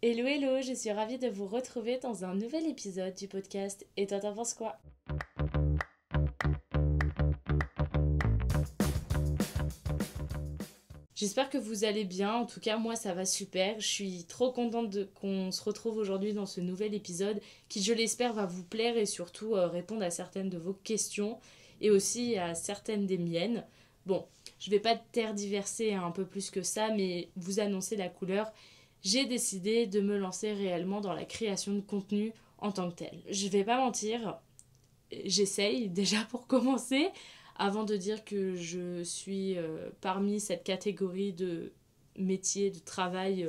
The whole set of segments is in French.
Hello hello, je suis ravie de vous retrouver dans un nouvel épisode du podcast Et toi t'en penses quoi? J'espère que vous allez bien, en tout cas moi ça va super, je suis trop contente qu'on se retrouve aujourd'hui dans ce nouvel épisode qui je l'espère va vous plaire et surtout répondre à certaines de vos questions et aussi à certaines des miennes. Bon, je vais pas tergiverser un peu plus que ça mais vous annoncer la couleur, j'ai décidé de me lancer réellement dans la création de contenu en tant que tel. Je vais pas mentir, j'essaye déjà pour commencer, avant de dire que je suis parmi cette catégorie de métiers, de travail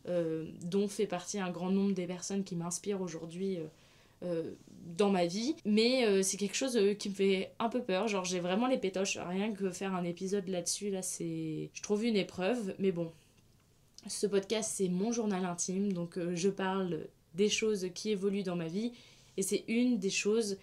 dont fait partie un grand nombre des personnes qui m'inspirent aujourd'hui dans ma vie. Mais c'est quelque chose qui me fait un peu peur, genre j'ai vraiment les pétoches, rien que faire un épisode là-dessus, là c'est, je trouve, une épreuve, mais bon. Ce podcast c'est mon journal intime, donc je parle des choses qui évoluent dans ma vie et c'est une des choses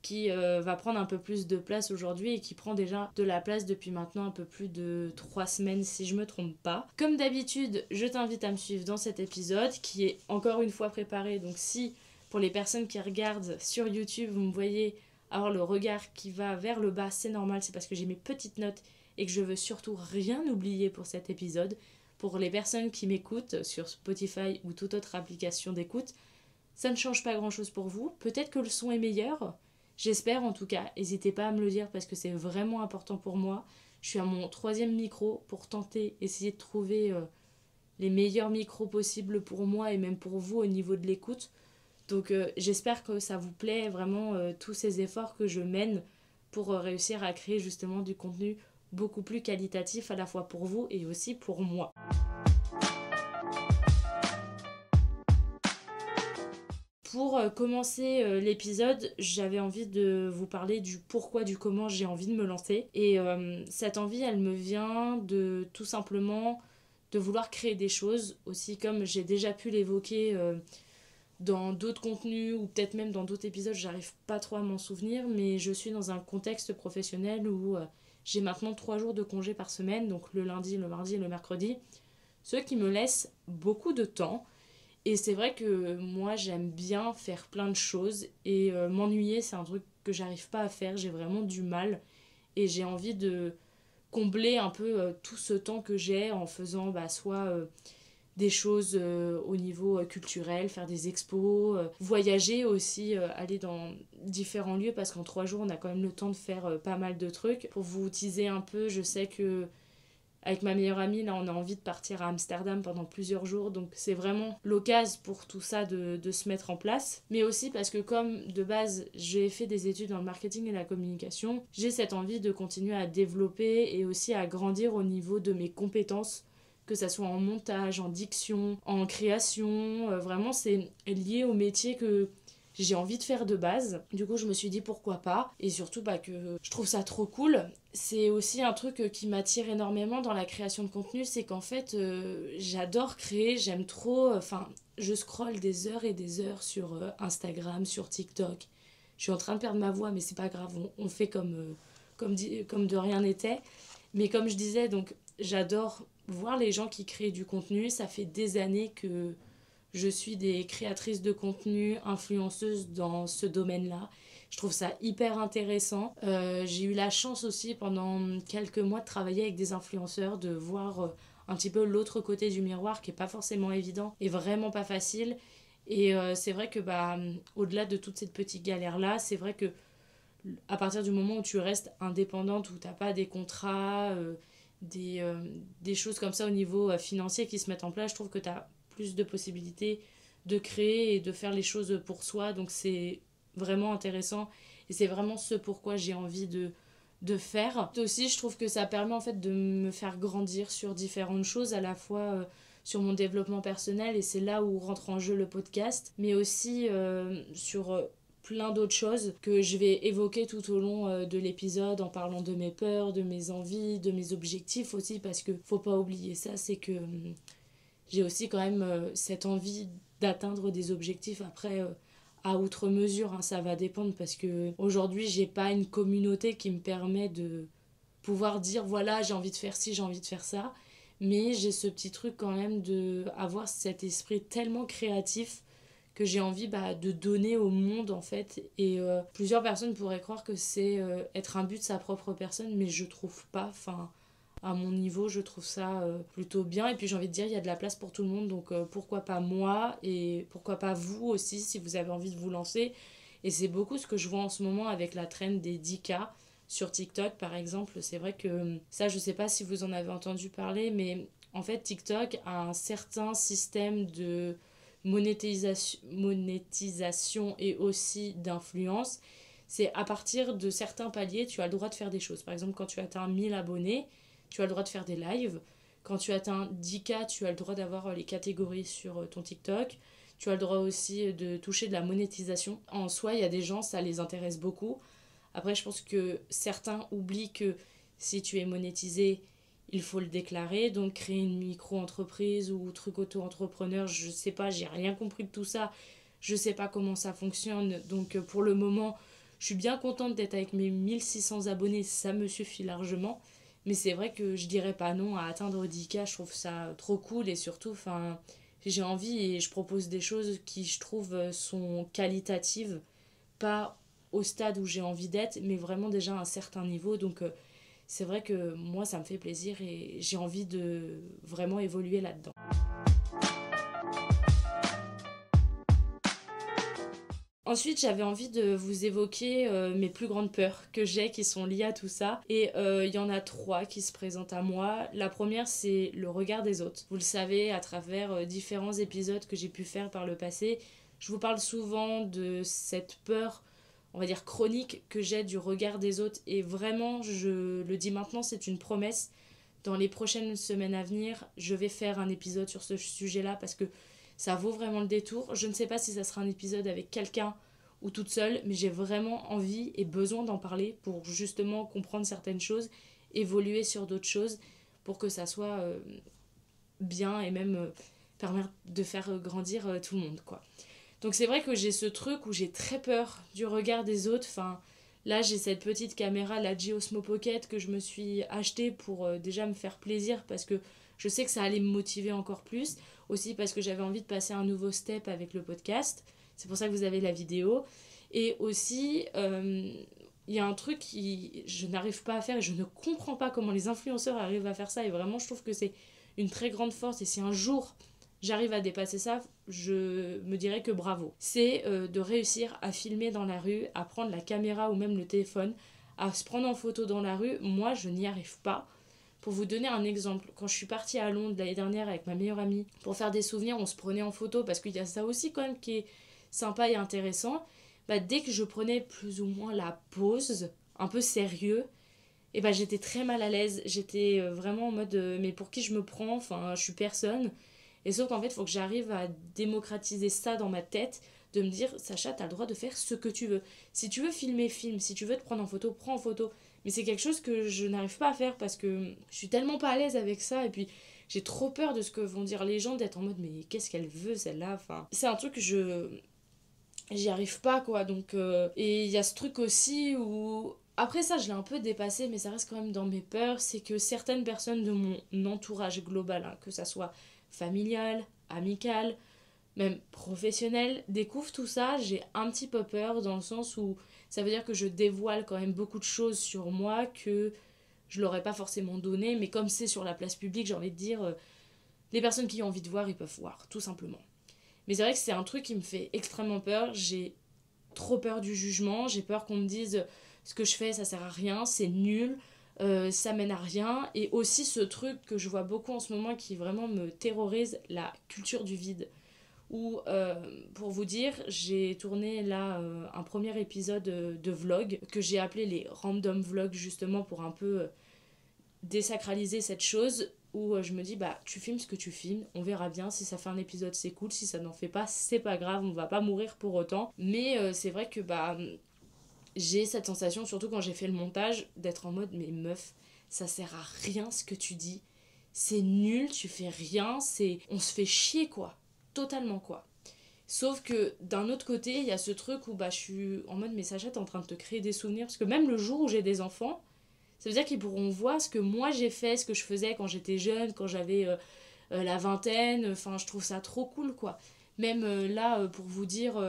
qui va prendre un peu plus de place aujourd'hui et qui prend déjà de la place depuis maintenant un peu plus de 3 semaines si je me trompe pas. Comme d'habitude, je t'invite à me suivre dans cet épisode qui est encore une fois préparé, donc si pour les personnes qui regardent sur YouTube vous me voyez avoir le regard qui va vers le bas, c'est normal, c'est parce que j'ai mes petites notes et que je veux surtout rien oublier pour cet épisode. Pour les personnes qui m'écoutent sur Spotify ou toute autre application d'écoute, ça ne change pas grand chose pour vous, peut-être que le son est meilleur. J'espère en tout cas, n'hésitez pas à me le dire parce que c'est vraiment important pour moi. Je suis à mon 3e micro pour tenter, essayer de trouver les meilleurs micros possibles pour moi et même pour vous au niveau de l'écoute. Donc j'espère que ça vous plaît vraiment tous ces efforts que je mène pour réussir à créer justement du contenu beaucoup plus qualitatif à la fois pour vous et aussi pour moi. Pour commencer l'épisode, j'avais envie de vous parler du pourquoi, du comment j'ai envie de me lancer. Et cette envie, elle me vient de tout simplement de vouloir créer des choses. Aussi comme j'ai déjà pu l'évoquer dans d'autres contenus ou peut-être même dans d'autres épisodes, j'arrive pas trop à m'en souvenir. Mais je suis dans un contexte professionnel où j'ai maintenant 3 jours de congé par semaine. Donc le lundi, le mardi et le mercredi. Ce qui me laisse beaucoup de temps. Et c'est vrai que moi j'aime bien faire plein de choses et m'ennuyer c'est un truc que j'arrive pas à faire, j'ai vraiment du mal et j'ai envie de combler un peu tout ce temps que j'ai en faisant soit des choses au niveau culturel, faire des expos, voyager aussi, aller dans différents lieux parce qu'en 3 jours on a quand même le temps de faire pas mal de trucs. Pour vous teaser un peu, je sais que avec ma meilleure amie, là, on a envie de partir à Amsterdam pendant plusieurs jours. Donc, c'est vraiment l'occasion pour tout ça de se mettre en place. Mais aussi parce que comme de base, j'ai fait des études dans le marketing et la communication, j'ai cette envie de continuer à développer et aussi à grandir au niveau de mes compétences, que ça soit en montage, en diction, en création. Vraiment, c'est lié au métier que j'ai envie de faire de base. Du coup, je me suis dit pourquoi pas. Et surtout que je trouve ça trop cool. C'est aussi un truc qui m'attire énormément dans la création de contenu, c'est qu'en fait, j'adore créer, j'aime trop... je scrolle des heures et des heures sur Instagram, sur TikTok. Je suis en train de perdre ma voix, mais c'est pas grave, on fait comme de rien n'était. Mais comme je disais, donc j'adore voir les gens qui créent du contenu. Ça fait des années que je suis des créatrices de contenu, influenceuses dans ce domaine-là. Je trouve ça hyper intéressant. J'ai eu la chance aussi pendant quelques mois de travailler avec des influenceurs, de voir un petit peu l'autre côté du miroir qui est pas forcément évident et vraiment pas facile. Et c'est vrai que au-delà de toutes ces petites galères-là, c'est vrai que à partir du moment où tu restes indépendante, où t'as pas des contrats, des choses comme ça au niveau financier qui se mettent en place, je trouve que t'as plus de possibilités de créer et de faire les choses pour soi. Donc c'est vraiment intéressant et c'est vraiment ce pourquoi j'ai envie de faire. Aussi, je trouve que ça permet en fait de me faire grandir sur différentes choses, à la fois sur mon développement personnel, et c'est là où rentre en jeu le podcast, mais aussi sur plein d'autres choses que je vais évoquer tout au long de l'épisode en parlant de mes peurs, de mes envies, de mes objectifs aussi, parce que faut pas oublier ça, c'est que j'ai aussi quand même cette envie d'atteindre des objectifs après à outre mesure, hein, ça va dépendre parce que aujourd'hui j'ai pas une communauté qui me permet de pouvoir dire voilà j'ai envie de faire ci, j'ai envie de faire ça, mais j'ai ce petit truc quand même de avoir cet esprit tellement créatif que j'ai envie de donner au monde en fait. Et plusieurs personnes pourraient croire que c'est être un but de sa propre personne, mais je trouve pas. Enfin, à mon niveau, je trouve ça plutôt bien. Et puis j'ai envie de dire, il y a de la place pour tout le monde, donc pourquoi pas moi et pourquoi pas vous aussi si vous avez envie de vous lancer. Et c'est beaucoup ce que je vois en ce moment avec la trend des 10K sur TikTok par exemple. C'est vrai que ça, je sais pas si vous en avez entendu parler, mais en fait, TikTok a un certain système de monétisation et aussi d'influence. C'est à partir de certains paliers, tu as le droit de faire des choses. Par exemple, quand tu atteins 1000 abonnés, tu as le droit de faire des lives. Quand tu atteins 10K, tu as le droit d'avoir les catégories sur ton TikTok. Tu as le droit aussi de toucher de la monétisation. En soi, il y a des gens, ça les intéresse beaucoup. Après, je pense que certains oublient que si tu es monétisé, il faut le déclarer. Donc, créer une micro-entreprise ou truc auto-entrepreneur, je sais pas, j'ai rien compris de tout ça. Je sais pas comment ça fonctionne. Donc, pour le moment, je suis bien contente d'être avec mes 1600 abonnés. Ça me suffit largement. Mais c'est vrai que je dirais pas non à atteindre 10K. Je trouve ça trop cool et surtout, enfin, j'ai envie et je propose des choses qui, je trouve, sont qualitatives. Pas au stade où j'ai envie d'être, mais vraiment déjà à un certain niveau. Donc, c'est vrai que moi, ça me fait plaisir et j'ai envie de vraiment évoluer là-dedans. Ensuite, j'avais envie de vous évoquer mes plus grandes peurs que j'ai qui sont liées à tout ça. Et il y en a trois qui se présentent à moi. La première, c'est le regard des autres. Vous le savez, à travers différents épisodes que j'ai pu faire par le passé, je vous parle souvent de cette peur, on va dire chronique, que j'ai du regard des autres. Et vraiment, je le dis maintenant, c'est une promesse. Dans les prochaines semaines à venir, je vais faire un épisode sur ce sujet-là parce que ça vaut vraiment le détour. Je ne sais pas si ça sera un épisode avec quelqu'un ou toute seule, mais j'ai vraiment envie et besoin d'en parler pour justement comprendre certaines choses, évoluer sur d'autres choses, pour que ça soit bien et même permettre de faire grandir tout le monde, quoi. Donc c'est vrai que j'ai ce truc où j'ai très peur du regard des autres. Enfin, là, j'ai cette petite caméra, la Osmo Pocket, que je me suis achetée pour déjà me faire plaisir parce que je sais que ça allait me motiver encore plus. Aussi parce que j'avais envie de passer un nouveau step avec le podcast. C'est pour ça que vous avez la vidéo. Et aussi, il y a un truc qui je n'arrive pas à faire et je ne comprends pas comment les influenceurs arrivent à faire ça. Et vraiment, je trouve que c'est une très grande force. Et si un jour j'arrive à dépasser ça, je me dirais que bravo. C'est de réussir à filmer dans la rue, à prendre la caméra ou même le téléphone, à se prendre en photo dans la rue. Moi, je n'y arrive pas. Pour vous donner un exemple, quand je suis partie à Londres l'année dernière avec ma meilleure amie, pour faire des souvenirs, on se prenait en photo parce qu'il y a ça aussi quand même qui est sympa et intéressant. Dès que je prenais plus ou moins la pause, un peu sérieux, j'étais très mal à l'aise. J'étais vraiment en mode mais pour qui je me prends? Enfin, je suis personne. Et sauf qu'en fait, il faut que j'arrive à démocratiser ça dans ma tête, de me dire, Sacha, t'as le droit de faire ce que tu veux. Si tu veux filmer, filme. Si tu veux te prendre en photo, prends en photo. Mais c'est quelque chose que je n'arrive pas à faire parce que je suis tellement pas à l'aise avec ça. Et puis, j'ai trop peur de ce que vont dire les gens, d'être en mode, mais qu'est-ce qu'elle veut, celle-là? Enfin, c'est un truc que j'y arrive pas, quoi. Donc, et il y a ce truc aussi où... Après ça, je l'ai un peu dépassé, mais ça reste quand même dans mes peurs. C'est que certaines personnes de mon entourage global, hein, que ça soit familial, amical, même professionnel, découvrent tout ça. J'ai un petit peu peur dans le sens où ça veut dire que je dévoile quand même beaucoup de choses sur moi que je l'aurais pas forcément donné. Mais comme c'est sur la place publique, j'ai envie de dire, les personnes qui ont envie de voir, ils peuvent voir, tout simplement. Mais c'est vrai que c'est un truc qui me fait extrêmement peur. J'ai trop peur du jugement. J'ai peur qu'on me dise ce que je fais, ça sert à rien, c'est nul, ça mène à rien. Et aussi ce truc que je vois beaucoup en ce moment qui vraiment me terrorise, la culture du vide. Où, pour vous dire, j'ai tourné là un premier épisode de vlog que j'ai appelé les random vlogs justement pour un peu désacraliser cette chose où je me dis tu filmes ce que tu filmes, on verra bien, si ça fait un épisode c'est cool, si ça n'en fait pas c'est pas grave, on va pas mourir pour autant. Mais c'est vrai que j'ai cette sensation, surtout quand j'ai fait le montage, d'être en mode mais meuf, ça sert à rien ce que tu dis, c'est nul, tu fais rien, on se fait chier quoi, totalement quoi. Sauf que d'un autre côté, il y a ce truc où je suis en mode mais Sacha, t'es en train de te créer des souvenirs, parce que même le jour où j'ai des enfants, Ça veut dire qu'ils pourront voir ce que moi j'ai fait, ce que je faisais quand j'étais jeune, quand j'avais la vingtaine. Enfin, je trouve ça trop cool, quoi. Même là, pour vous dire,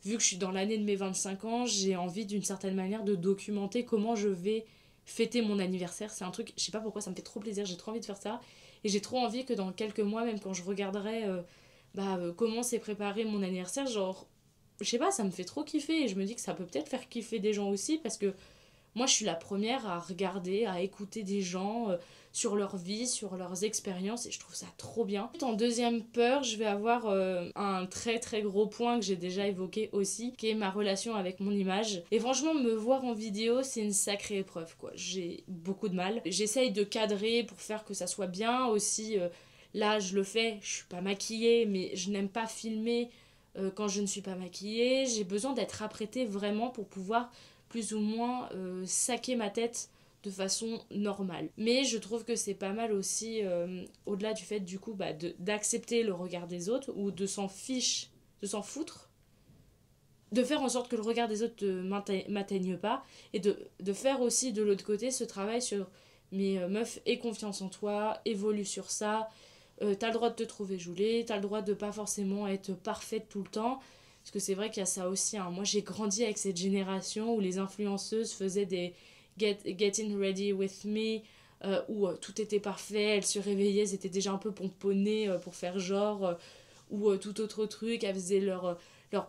vu que je suis dans l'année de mes 25 ans, j'ai envie d'une certaine manière de documenter comment je vais fêter mon anniversaire. C'est un truc, je sais pas pourquoi, ça me fait trop plaisir, j'ai trop envie de faire ça. Et j'ai trop envie que dans quelques mois, même quand je regarderai comment s'est préparé mon anniversaire, genre, je sais pas, ça me fait trop kiffer. Et je me dis que ça peut peut-être faire kiffer des gens aussi, parce que moi, je suis la première à regarder, à écouter des gens sur leur vie, sur leurs expériences, et je trouve ça trop bien. En deuxième peur, je vais avoir un très très gros point que j'ai déjà évoqué aussi, qui est ma relation avec mon image. Et franchement, me voir en vidéo, c'est une sacrée épreuve, quoi. J'ai beaucoup de mal. J'essaye de cadrer pour faire que ça soit bien aussi. Là, je le fais, je suis pas maquillée, mais je n'aime pas filmer quand je ne suis pas maquillée. J'ai besoin d'être apprêtée vraiment pour pouvoir plus ou moins saquer ma tête de façon normale. Mais je trouve que c'est pas mal aussi, au-delà du fait du coup d'accepter le regard des autres ou de s'en foutre, de faire en sorte que le regard des autres ne m'atteigne pas et de faire aussi de l'autre côté ce travail sur mais meuf, aie confiance en toi, évolue sur ça, t'as le droit de te trouver jolie, t'as le droit de pas forcément être parfaite tout le temps. Parce que c'est vrai qu'il y a ça aussi. Hein. Moi, j'ai grandi avec cette génération où les influenceuses faisaient des Getting Ready With Me, où tout était parfait, elles se réveillaient, elles étaient déjà un peu pomponnées pour faire genre, ou tout autre truc, elles faisaient leur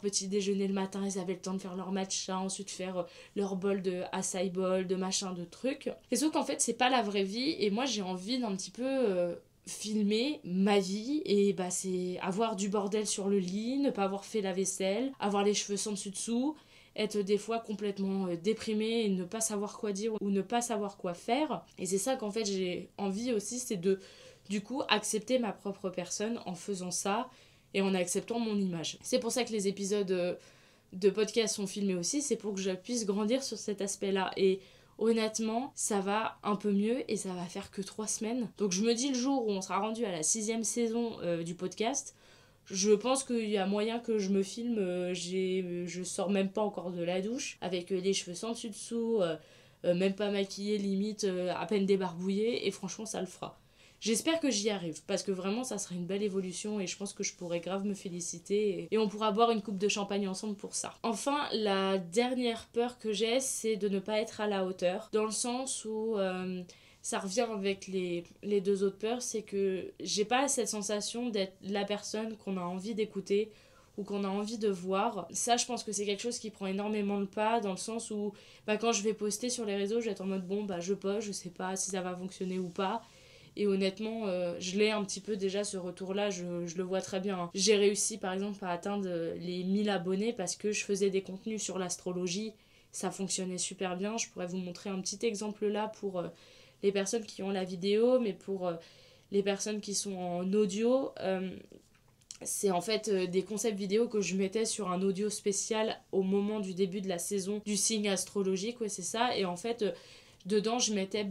petit déjeuner le matin, elles avaient le temps de faire leur matcha, ensuite faire leur bol de acai bowl, de machin, de trucs. Et sauf qu'en fait, c'est pas la vraie vie, et moi, j'ai envie d'un petit peu filmer ma vie et bah c'est avoir du bordel sur le lit, ne pas avoir fait la vaisselle, avoir les cheveux sans dessus dessous, être des fois complètement déprimée et ne pas savoir quoi dire ou ne pas savoir quoi faire. Et c'est ça qu'en fait j'ai envie aussi, c'est de du coup accepter ma propre personne en faisant ça et en acceptant mon image. C'est pour ça que les épisodes de podcast sont filmés aussi, c'est pour que je puisse grandir sur cet aspect-là. Et honnêtement, ça va un peu mieux et ça va faire que 3 semaines. Donc je me dis le jour où on sera rendu à la 6e saison du podcast, je pense qu'il y a moyen que je me filme, je sors même pas encore de la douche, avec les cheveux sans dessus dessous, même pas maquillée, limite à peine débarbouillée, et franchement ça le fera. J'espère que j'y arrive, parce que vraiment ça serait une belle évolution et je pense que je pourrais grave me féliciter et on pourra boire une coupe de champagne ensemble pour ça. Enfin, la dernière peur que j'ai, c'est de ne pas être à la hauteur, dans le sens où ça revient avec les deux autres peurs, c'est que j'ai pas cette sensation d'être la personne qu'on a envie d'écouter ou qu'on a envie de voir. Ça, je pense que c'est quelque chose qui prend énormément de pas, dans le sens où quand je vais poster sur les réseaux, je vais être en mode bon, je poste, je sais pas si ça va fonctionner ou pas. Et honnêtement, je l'ai un petit peu déjà ce retour-là, je le vois très bien. Hein. J'ai réussi par exemple à atteindre les 1000 abonnés parce que je faisais des contenus sur l'astrologie. Ça fonctionnait super bien. Je pourrais vous montrer un petit exemple là pour les personnes qui ont la vidéo, mais pour les personnes qui sont en audio. C'est en fait des concepts vidéo que je mettais sur un audio spécial au moment du début de la saison du signe astrologique, ouais, c'est ça. Et en fait, dedans, je mettais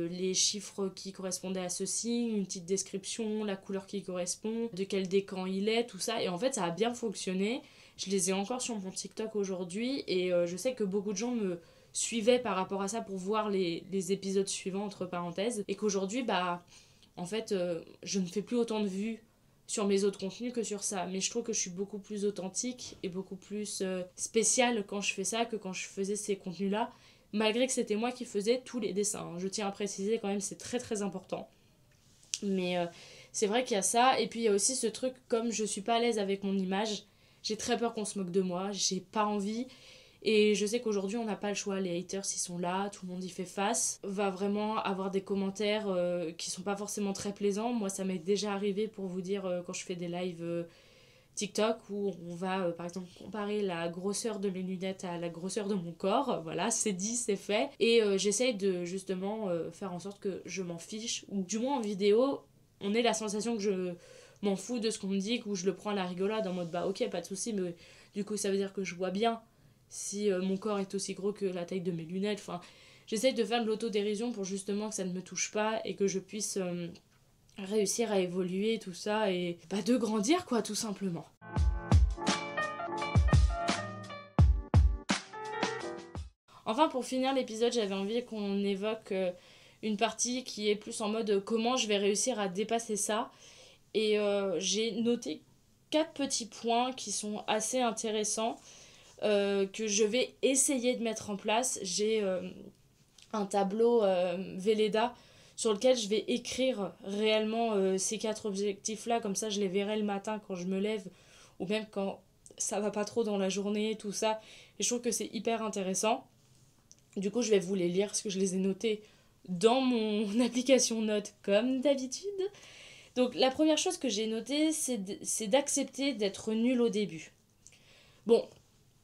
les chiffres qui correspondaient à ce signe, une petite description, la couleur qui correspond, de quel décan il est, tout ça. Et en fait, ça a bien fonctionné. Je les ai encore sur mon TikTok aujourd'hui et je sais que beaucoup de gens me suivaient par rapport à ça pour voir les épisodes suivants, entre parenthèses. Et qu'aujourd'hui, en fait, je ne fais plus autant de vues sur mes autres contenus que sur ça. Mais je trouve que je suis beaucoup plus authentique et beaucoup plus spéciale quand je fais ça que quand je faisais ces contenus-là. Malgré que c'était moi qui faisais tous les dessins. Je tiens à préciser quand même, c'est très très important. Mais c'est vrai qu'il y a ça. Et puis il y a aussi ce truc, comme je suis pas à l'aise avec mon image, j'ai très peur qu'on se moque de moi, j'ai pas envie. Et je sais qu'aujourd'hui on n'a pas le choix, les haters ils sont là, tout le monde y fait face. Va vraiment avoir des commentaires qui sont pas forcément très plaisants. Moi ça m'est déjà arrivé pour vous dire quand je fais des lives TikTok où on va par exemple comparer la grosseur de mes lunettes à la grosseur de mon corps. Voilà, c'est dit, c'est fait. Et j'essaye de justement faire en sorte que je m'en fiche, ou du moins en vidéo, on ait la sensation que je m'en fous de ce qu'on me dit, que je le prends à la rigolade en mode ok, pas de soucis, mais du coup ça veut dire que je vois bien si mon corps est aussi gros que la taille de mes lunettes. Enfin, j'essaye de faire de l'autodérision pour justement que ça ne me touche pas et que je puisse réussir à évoluer, tout ça, et de grandir, quoi, tout simplement. Enfin, pour finir l'épisode, j'avais envie qu'on évoque une partie qui est plus en mode comment je vais réussir à dépasser ça. Et j'ai noté 4 petits points qui sont assez intéressants que je vais essayer de mettre en place. J'ai un tableau Velleda sur lequel je vais écrire réellement ces 4 objectifs-là. Comme ça, je les verrai le matin quand je me lève ou même quand ça va pas trop dans la journée, tout ça. Et je trouve que c'est hyper intéressant. Du coup, je vais vous les lire parce que je les ai notés dans mon application Notes comme d'habitude. Donc la première chose que j'ai notée, c'est d'accepter d'être nul au début. Bon,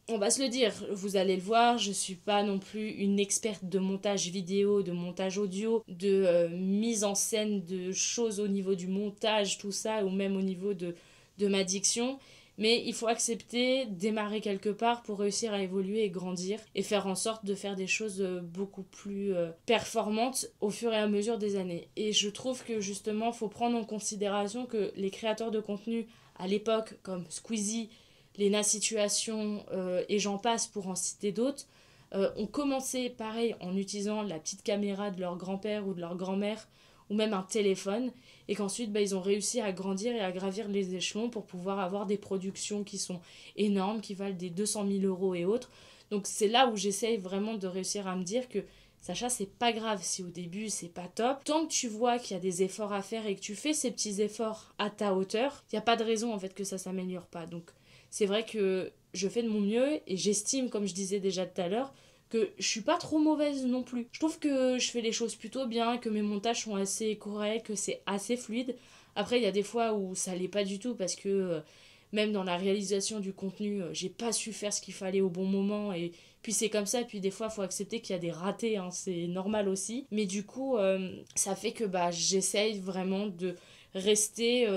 on va se le dire, vous allez le voir, je suis pas non plus une experte de montage vidéo, de montage audio, de mise en scène de choses au niveau du montage, tout ça, ou même au niveau de ma diction. Mais il faut accepter, démarrer quelque part pour réussir à évoluer et grandir et faire en sorte de faire des choses beaucoup plus performantes au fur et à mesure des années. Et je trouve que justement, il faut prendre en considération que les créateurs de contenu à l'époque, comme Squeezie, Lena Situation et j'en passe pour en citer d'autres, ont commencé pareil en utilisant la petite caméra de leur grand-père ou de leur grand-mère ou même un téléphone et qu'ensuite ils ont réussi à grandir et à gravir les échelons pour pouvoir avoir des productions qui sont énormes, qui valent des 200 000 euros et autres. Donc c'est là où j'essaye vraiment de réussir à me dire que Sacha, c'est pas grave si au début c'est pas top. Tant que tu vois qu'il y a des efforts à faire et que tu fais ces petits efforts à ta hauteur, il n'y a pas de raison en fait que ça s'améliore pas. Donc c'est vrai que je fais de mon mieux et j'estime, comme je disais déjà tout à l'heure, que je suis pas trop mauvaise non plus. Je trouve que je fais les choses plutôt bien, que mes montages sont assez corrects, que c'est assez fluide. Après, il y a des fois où ça l'est pas du tout parce que même dans la réalisation du contenu, j'ai pas su faire ce qu'il fallait au bon moment et puis c'est comme ça, puis des fois il faut accepter qu'il y a des ratés, hein, c'est normal aussi. Mais du coup, ça fait que j'essaye vraiment de rester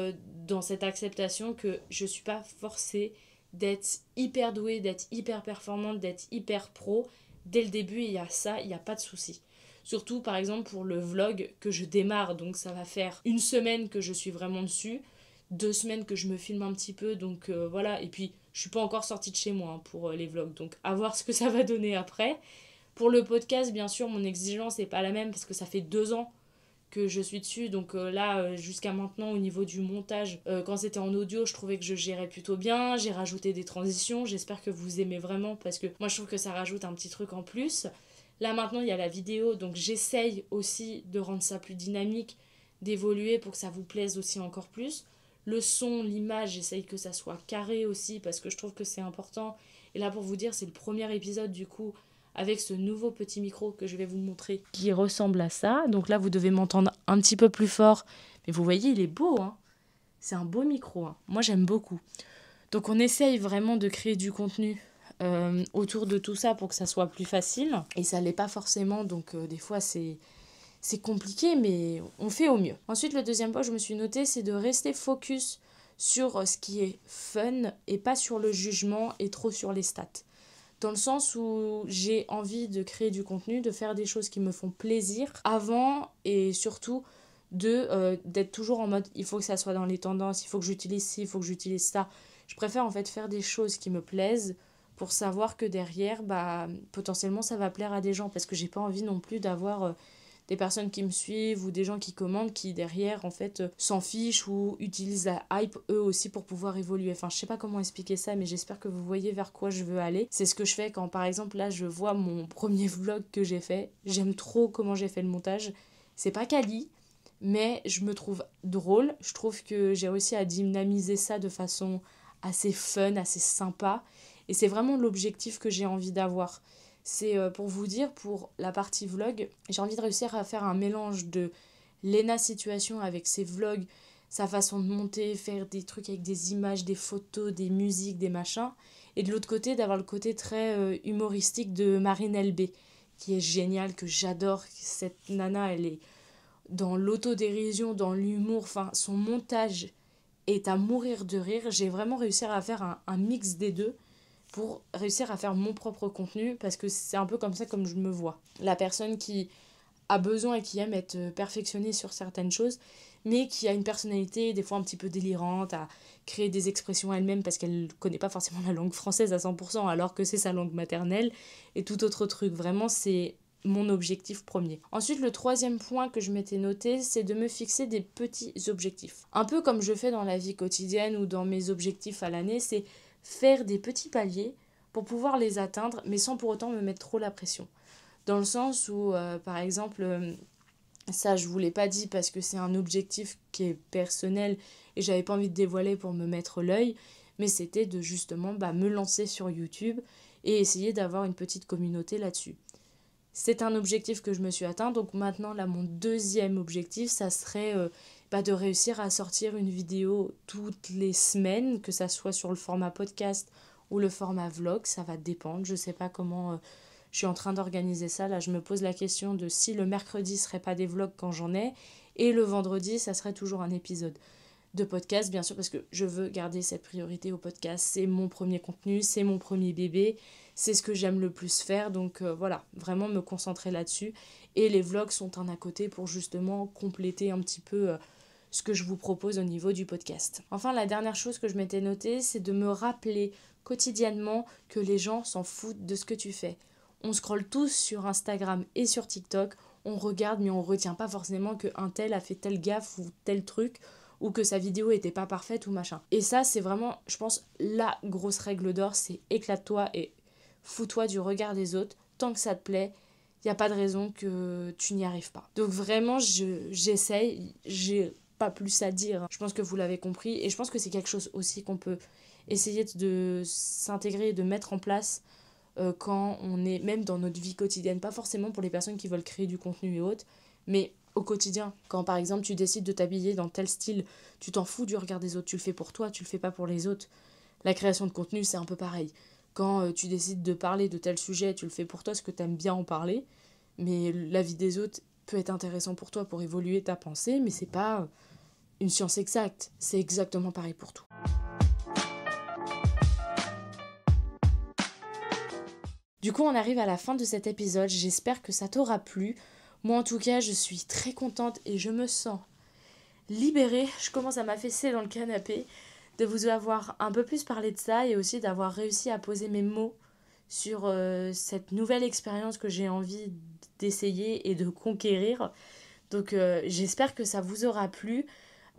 dans cette acceptation que je suis pas forcée d'être hyper douée, d'être hyper performante, d'être hyper pro. Dès le début, il y a ça, il n'y a pas de souci. Surtout par exemple pour le vlog que je démarre, donc ça va faire 1 semaine que je suis vraiment dessus, 2 semaines que je me filme un petit peu, donc voilà. Et puis je suis pas encore sortie de chez moi hein, pour les vlogs, donc à voir ce que ça va donner après. Pour le podcast, bien sûr, mon exigence n'est pas la même parce que ça fait 2 ans que je suis dessus. Donc là, jusqu'à maintenant, au niveau du montage, quand c'était en audio, je trouvais que je gérais plutôt bien. J'ai rajouté des transitions. J'espère que vous aimez vraiment parce que moi, je trouve que ça rajoute un petit truc en plus. Là, maintenant, il y a la vidéo. Donc j'essaye aussi de rendre ça plus dynamique, d'évoluer pour que ça vous plaise aussi encore plus. Le son, l'image, j'essaye que ça soit carré aussi parce que je trouve que c'est important. Et là, pour vous dire, c'est le premier épisode du coup avec ce nouveau petit micro que je vais vous montrer qui ressemble à ça. Donc là, vous devez m'entendre un petit peu plus fort. Mais vous voyez, il est beau. Hein. C'est un beau micro. Hein. Moi, j'aime beaucoup. Donc on essaye vraiment de créer du contenu autour de tout ça pour que ça soit plus facile. Et ça l'est pas forcément. Donc des fois, c'est compliqué, mais on fait au mieux. Ensuite, le deuxième point que je me suis noté, c'est de rester focus sur ce qui est fun et pas sur le jugement et trop sur les stats. Dans le sens où j'ai envie de créer du contenu, de faire des choses qui me font plaisir avant et surtout d'être toujours en mode il faut que ça soit dans les tendances, il faut que j'utilise ci, il faut que j'utilise ça. Je préfère en fait faire des choses qui me plaisent pour savoir que derrière, potentiellement ça va plaire à des gens parce que j'ai pas envie non plus d'avoir des personnes qui me suivent ou des gens qui commandent qui derrière en fait s'en fichent ou utilisent la hype eux aussi pour pouvoir évoluer. Enfin je sais pas comment expliquer ça mais j'espère que vous voyez vers quoi je veux aller. C'est ce que je fais quand par exemple là je vois mon premier vlog que j'ai fait. J'aime trop comment j'ai fait le montage. C'est pas quali mais je me trouve drôle. Je trouve que j'ai réussi à dynamiser ça de façon assez fun, assez sympa et c'est vraiment l'objectif que j'ai envie d'avoir. C'est pour vous dire, pour la partie vlog, j'ai envie de réussir à faire un mélange de Lena Situation avec ses vlogs, sa façon de monter, faire des trucs avec des images, des photos, des musiques, des machins. Et de l'autre côté, d'avoir le côté très humoristique de Marine LB, qui est géniale, que j'adore. Cette nana, elle est dans l'autodérision, dans l'humour, enfin, son montage est à mourir de rire. J'ai vraiment réussi à faire un mix des deux pour réussir à faire mon propre contenu parce que c'est un peu comme ça comme je me vois. La personne qui a besoin et qui aime être perfectionnée sur certaines choses, mais qui a une personnalité des fois un petit peu délirante, à créer des expressions elle-même parce qu'elle ne connaît pas forcément la langue française à 100% alors que c'est sa langue maternelle, et tout autre truc. Vraiment, c'est mon objectif premier. Ensuite, le troisième point que je m'étais noté, c'est de me fixer des petits objectifs. Un peu comme je fais dans la vie quotidienne ou dans mes objectifs à l'année, c'est faire des petits paliers pour pouvoir les atteindre, mais sans pour autant me mettre trop la pression. Dans le sens où, par exemple, ça je vous l'ai pas dit parce que c'est un objectif qui est personnel et j'avais pas envie de dévoiler pour me mettre l'œil, mais c'était de justement me lancer sur YouTube et essayer d'avoir une petite communauté là-dessus. C'est un objectif que je me suis atteint, donc maintenant là mon deuxième objectif ça serait de réussir à sortir une vidéo toutes les semaines, que ça soit sur le format podcast ou le format vlog, ça va dépendre, je sais pas comment je suis en train d'organiser ça, là je me pose la question de si le mercredi serait pas des vlogs quand j'en ai, et le vendredi ça serait toujours un épisode de podcast, bien sûr, parce que je veux garder cette priorité au podcast. C'est mon premier contenu, c'est mon premier bébé, c'est ce que j'aime le plus faire, donc voilà, vraiment me concentrer là-dessus. Et les vlogs sont un à côté pour justement compléter un petit peu ce que je vous propose au niveau du podcast. Enfin, la dernière chose que je m'étais notée, c'est de me rappeler quotidiennement que les gens s'en foutent de ce que tu fais. On scrolle tous sur Instagram et sur TikTok, on regarde mais on retient pas forcément qu'un tel a fait telle gaffe ou tel truc, ou que sa vidéo était pas parfaite ou machin. Et ça, c'est vraiment, je pense, la grosse règle d'or, c'est éclate-toi et fous-toi du regard des autres. Tant que ça te plaît, il n'y a pas de raison que tu n'y arrives pas. Donc vraiment, j'essaye, j'ai pas plus à dire. Je pense que vous l'avez compris, et je pense que c'est quelque chose aussi qu'on peut essayer de s'intégrer et de mettre en place quand on est, même dans notre vie quotidienne, pas forcément pour les personnes qui veulent créer du contenu et autres, mais au quotidien, quand par exemple tu décides de t'habiller dans tel style, tu t'en fous du regard des autres, tu le fais pour toi, tu le fais pas pour les autres. La création de contenu, c'est un peu pareil. Quand tu décides de parler de tel sujet, tu le fais pour toi parce que tu aimes bien en parler, mais l'avis des autres peut être intéressant pour toi pour évoluer ta pensée, mais c'est pas une science exacte, c'est exactement pareil pour tout. Du coup, on arrive à la fin de cet épisode, j'espère que ça t'aura plu. Moi en tout cas, je suis très contente et je me sens libérée. Je commence à m'affaisser dans le canapé de vous avoir un peu plus parlé de ça et aussi d'avoir réussi à poser mes mots sur cette nouvelle expérience que j'ai envie d'essayer et de conquérir. Donc j'espère que ça vous aura plu.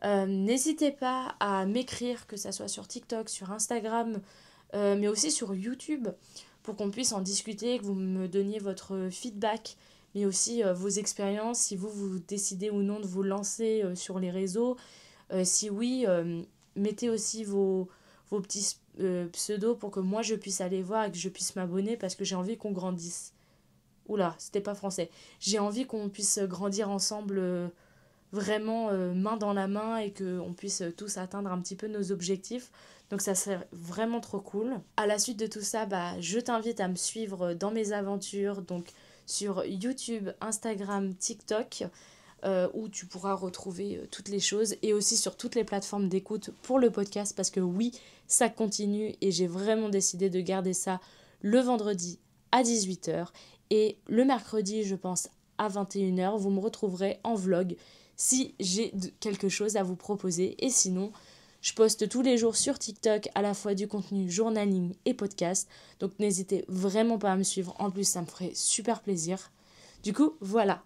N'hésitez pas à m'écrire, que ça soit sur TikTok, sur Instagram, mais aussi sur YouTube, pour qu'on puisse en discuter, que vous me donniez votre feedback, mais aussi vos expériences, si vous décidez ou non de vous lancer sur les réseaux. Si oui, mettez aussi vos petits pseudos pour que moi je puisse aller voir et que je puisse m'abonner, parce que j'ai envie qu'on grandisse. Oula, c'était pas français. J'ai envie qu'on puisse grandir ensemble vraiment main dans la main et qu'on puisse tous atteindre un petit peu nos objectifs. Donc ça serait vraiment trop cool. À la suite de tout ça, je t'invite à me suivre dans mes aventures, donc sur YouTube, Instagram, TikTok, où tu pourras retrouver toutes les choses, et aussi sur toutes les plateformes d'écoute pour le podcast, parce que oui, ça continue et j'ai vraiment décidé de garder ça le vendredi à 18h et le mercredi, je pense, à 21h. Vous me retrouverez en vlog si j'ai quelque chose à vous proposer, et sinon je poste tous les jours sur TikTok à la fois du contenu journaling et podcast, donc n'hésitez vraiment pas à me suivre, en plus ça me ferait super plaisir. Du coup, voilà.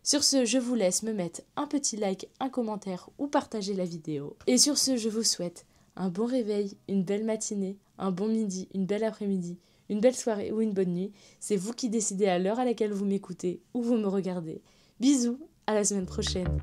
Sur ce, je vous laisse me mettre un petit like, un commentaire ou partager la vidéo. Et sur ce, je vous souhaite un bon réveil, une belle matinée, un bon midi, une belle après-midi, une belle soirée ou une bonne nuit. C'est vous qui décidez à l'heure à laquelle vous m'écoutez ou vous me regardez. Bisous, à la semaine prochaine.